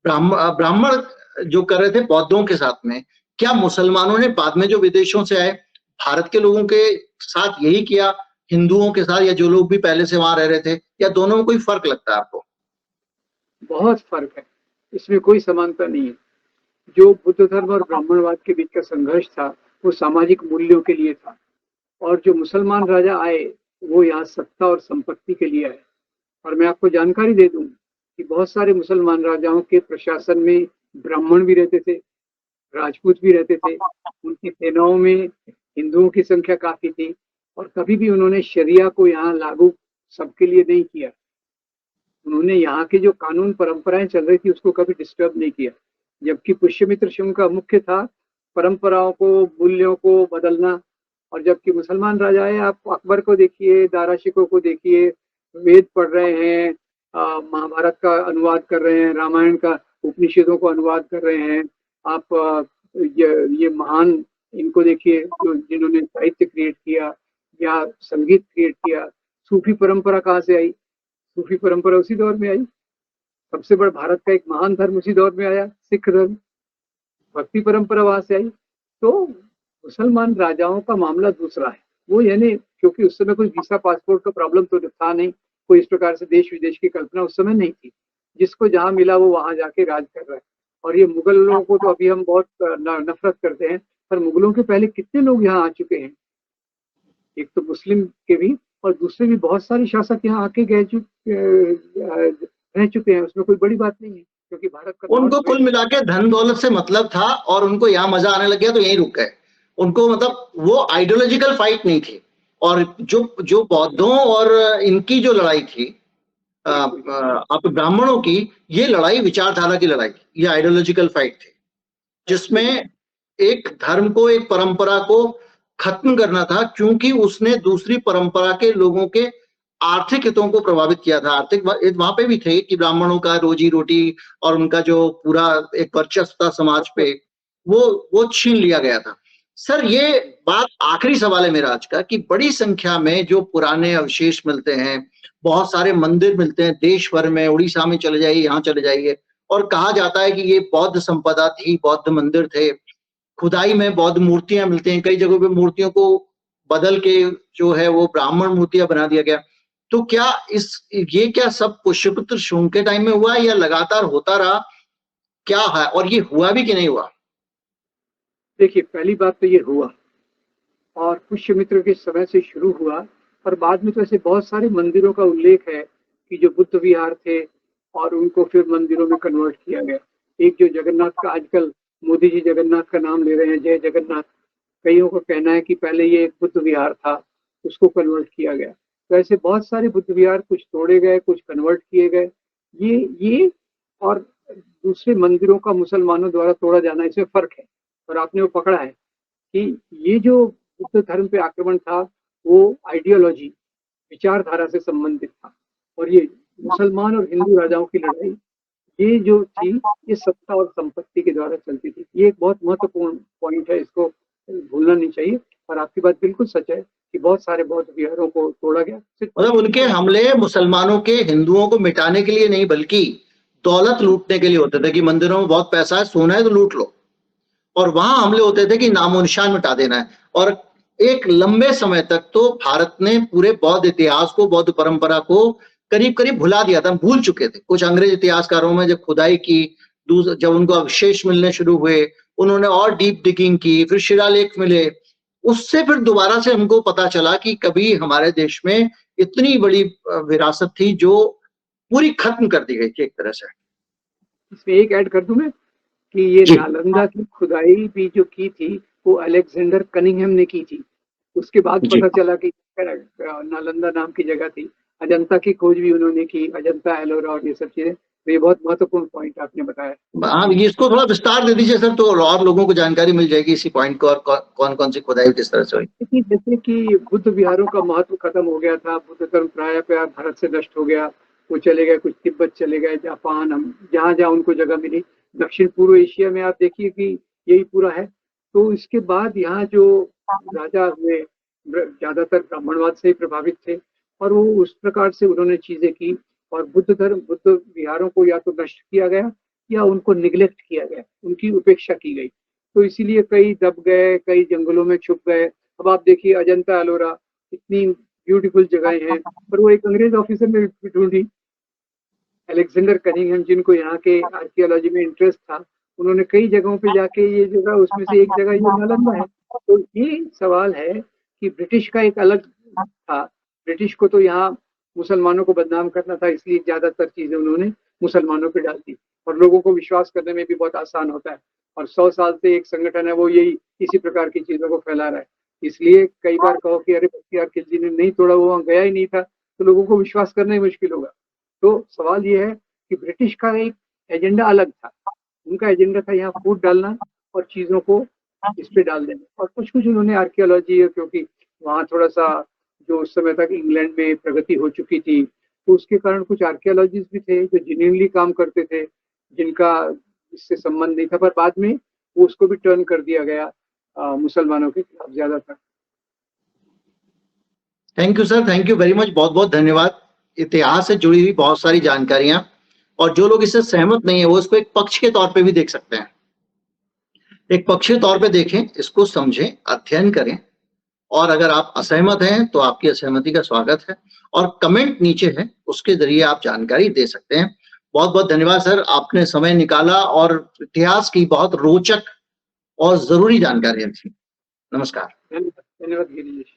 ब्राह्मण जो कर रहे थे बौद्धों के साथ में, क्या मुसलमानों ने बाद में जो विदेशों से आए भारत के लोगों के साथ यही किया, हिंदुओं के साथ, या जो लोग भी पहले से वहां रह रहे थे, या दोनों में कोई फर्क लगता है आपको? बहुत फर्क है, इसमें कोई समानता नहीं है। जो बुद्ध धर्म और ब्राह्मणवाद के बीच का संघर्ष था वो सामाजिक मूल्यों के लिए था, और जो मुसलमान राजा आए वो यहाँ सत्ता और संपत्ति के लिए आए। और मैं आपको जानकारी दे दूं कि बहुत सारे मुसलमान राजाओं के प्रशासन में ब्राह्मण भी रहते थे, राजपूत भी रहते थे, उनकी सेनाओं में हिंदुओं की संख्या काफी थी, और कभी भी उन्होंने शरिया को यहाँ लागू सबके लिए नहीं किया। उन्होंने यहाँ की जो कानून परंपराएं चल रही थी उसको कभी डिस्टर्ब नहीं किया। जबकि पुष्यमित्र शुंग का मुख्य था परंपराओं को, मूल्यों को बदलना। और जबकि मुसलमान राजा है, आप अकबर को देखिए, दारा शिकोह को देखिए, वेद पढ़ रहे हैं, महाभारत का अनुवाद कर रहे हैं, रामायण का, उपनिषदों को अनुवाद कर रहे हैं। आप ये महान इनको देखिए जिन्होंने साहित्य क्रिएट किया या संगीत क्रिएट किया। सूफी परंपरा कहाँ से आई? सूफी परंपरा उसी दौर में आई। सबसे बड़ा भारत का एक महान धर्म उसी दौर में आया, सिख धर्म, भक्ति परंपरा वहां से आई। तो मुसलमान राजाओं का मामला दूसरा है। वो यानी क्योंकि उस समय कोई वीसा पासपोर्ट का प्रॉब्लम तो था नहीं, कोई इस प्रकार से देश विदेश की कल्पना उस समय नहीं थी। जिसको जहां मिला वो वहां जाके राज कर रहा है। और ये मुगल लोगों को तो अभी हम बहुत नफरत करते हैं, पर मुगलों के पहले कितने लोग यहाँ आ चुके हैं। एक तो मुस्लिम के भी, और दूसरे भी बहुत सारे शासक यहाँ आके रह चुके हैं। उसमें कोई बड़ी बात नहीं है, क्योंकि भारत का उनको कुल मिला के धन दौलत से मतलब था, और उनको यहाँ मजा आने लग गया तो यहीं रुक गए। उनको मतलब वो आइडियोलॉजिकल फाइट नहीं थी। और जो बौद्धों और इनकी जो लड़ाई थी, आप ब्राह्मणों की, ये लड़ाई विचारधारा की लड़ाई, ये आइडियोलॉजिकल फाइट थी, जिसमें एक धर्म को, एक परंपरा को खत्म करना था, क्योंकि उसने दूसरी परंपरा के लोगों के आर्थिक हितों को प्रभावित किया था। आर्थिक वहां पे भी थे कि ब्राह्मणों का रोजी रोटी और उनका जो पूरा एक वर्चस्व था समाज पे, वो छीन लिया गया था। सर, ये बात, आखिरी सवाल है मेरा आज का, कि बड़ी संख्या में जो पुराने अवशेष मिलते हैं, बहुत सारे मंदिर मिलते हैं देश भर में, उड़ीसा में चले जाइए, यहाँ चले जाइए, और कहा जाता है कि ये बौद्ध संपदा थी, बौद्ध मंदिर थे। खुदाई में बौद्ध मूर्तियां मिलती हैं, कई जगहों पे मूर्तियों को बदल के जो है वो ब्राह्मण मूर्तियां बना दिया गया। तो क्या ये क्या सब पुष्यमित्र शुंग के टाइम में हुआ, या लगातार होता रहा? क्या है और ये हुआ भी कि नहीं हुआ? देखिए, पहली बात तो ये हुआ और पुष्यमित्र के समय से शुरू हुआ और बाद में तो ऐसे बहुत सारे मंदिरों का उल्लेख है कि जो बुद्ध विहार थे और उनको फिर मंदिरों में कन्वर्ट किया गया। एक जो जगन्नाथ का आजकल मोदी जी जगन्नाथ का नाम ले रहे हैं, जय जगन्नाथ, कईयों का कहना है कि पहले ये एक बुद्ध विहार था, उसको कन्वर्ट किया गया। तो ऐसे बहुत सारे बुद्ध विहार कुछ तोड़े गए, कुछ कन्वर्ट किए गए। ये और दूसरे मंदिरों का मुसलमानों द्वारा तोड़ा जाना, इसमें फर्क है। और आपने वो पकड़ा है कि ये जो बुद्ध धर्म पे आक्रमण था वो आइडियोलॉजी, विचारधारा से संबंधित था और ये मुसलमान और हिंदू राजाओं की लड़ाई, ये जो थी ये सत्ता और संपत्ति के द्वारा चलती थी। ये एक बहुत महत्वपूर्ण पॉइंट है, इसको भूलना नहीं चाहिए। और आपकी बात बिल्कुल सच है कि बहुत सारे बौद्ध विहारों को तोड़ा गया। मतलब उनके हमले मुसलमानों के हिंदुओं को मिटाने के लिए नहीं बल्कि दौलत लूटने के लिए होते थे कि मंदिरों में बहुत पैसा है, सोना है तो लूट लो। और वहां हमले होते थे कि नामो निशान मिटा देना है। और एक लंबे समय तक तो भारत ने पूरे बौद्ध इतिहास को, बौद्ध परंपरा को करीब करीब भुला दिया था, भूल चुके थे। कुछ अंग्रेज इतिहासकारों में जब खुदाई की, जब उनको अवशेष मिलने शुरू हुए, उन्होंने और डीप डिगिंग की, फिर शिलालेख मिले, उससे फिर दोबारा से हमको पता चला कि कभी हमारे देश में इतनी बड़ी विरासत थी जो पूरी खत्म कर दी गई थी एक तरह से। इसमें एक ऐड कर दूं मैं कि ये नालंदा की खुदाई भी जो की थी वो अलेक्जेंडर कनिंघम ने की थी। उसके बाद पता चला कि नालंदा नाम की जगह थी। अजंता की खोज भी उन्होंने की, अजंता, एलोरा और ये सब चीजें। तो ये बहुत महत्वपूर्ण पॉइंट आपने बताया। हाँ, इसको थोड़ा विस्तार दे दीजिए सर, तो और लोगों को जानकारी मिल जाएगी इसी पॉइंट को, और कौन कौन सी खुदाई किस तरह से हुई। जैसे कि बुद्ध विहारों का महत्व खत्म हो गया था, बुद्ध धर्म प्राय भारत से नष्ट हो गया। वो चले गए, कुछ तिब्बत चले गए, जापान, हम जहाँ जहाँ उनको जगह मिली। दक्षिण पूर्व एशिया में आप देखिए कि यही पूरा है। तो इसके बाद यहाँ जो राजा हुए ज्यादातर ब्राह्मणवाद से ही प्रभावित थे और वो उस प्रकार से उन्होंने चीजें की और बुद्ध विहारों को या तो नष्ट किया गया या उनको निगलेक्ट किया गया, उनकी उपेक्षा की गई। तो इसीलिए कई दब गए, कई जंगलों में छुप गए। अब आप देखिए अजंता, एलोरा, इतनी ब्यूटीफुल जगह हैं, पर वो एक अंग्रेज ऑफिसर ने ढूंढी, अलेक्जेंडर कनिंघम, जिनको यहाँ के आर्कियोलॉजी में इंटरेस्ट था। उन्होंने कई जगहों पे जाके ये जगह, उसमें से एक जगह ये नालंदा है। तो ये सवाल है कि ब्रिटिश का एक अलग था। ब्रिटिश को तो यहाँ मुसलमानों को बदनाम करना था, इसलिए ज्यादातर चीजें उन्होंने मुसलमानों पे डाल दी और लोगों को विश्वास करने में भी बहुत आसान होता है। और 100 साल से एक संगठन है वो यही इसी प्रकार की चीजों को फैला रहा है। इसलिए कई बार कहो कि अरे बख्तियार खिलजी ने नहीं तोड़ा, वो वहां गया ही नहीं था, तो लोगों को विश्वास करना ही मुश्किल होगा। तो सवाल ये है कि ब्रिटिश का एक एजेंडा अलग था। उनका एजेंडा था यहाँ फूट डालना और चीजों को इस पे डाल देना। और कुछ कुछ उन्होंने आर्कियोलॉजी, क्योंकि वहाँ थोड़ा सा जो उस समय तक इंग्लैंड में प्रगति हो चुकी थी, तो उसके कारण कुछ आर्कियोलॉजिस्ट भी थे जो जेन्युइनली काम करते थे, जिनका इससे संबंध नहीं था। पर बाद में वो उसको भी टर्न कर दिया गया मुसलमानों के खिलाफ ज्यादातर। Thank you sir, thank you very much, बहुत बहुत धन्यवाद। इतिहास से जुड़ी हुई बहुत सारी जानकारियां, और जो लोग इससे सहमत नहीं है वो इसको एक पक्ष के तौर पे भी देख सकते हैं। एक पक्ष के तौर पे देखें, इसको समझें, अध्ययन करें, और अगर आप असहमत हैं तो आपकी असहमति का स्वागत है और कमेंट नीचे है, उसके जरिए आप जानकारी दे सकते हैं। बहुत बहुत धन्यवाद सर, आपने समय निकाला और इतिहास की बहुत रोचक और जरूरी जानकारियां थी। नमस्कार। धन्यवाद गिरीश।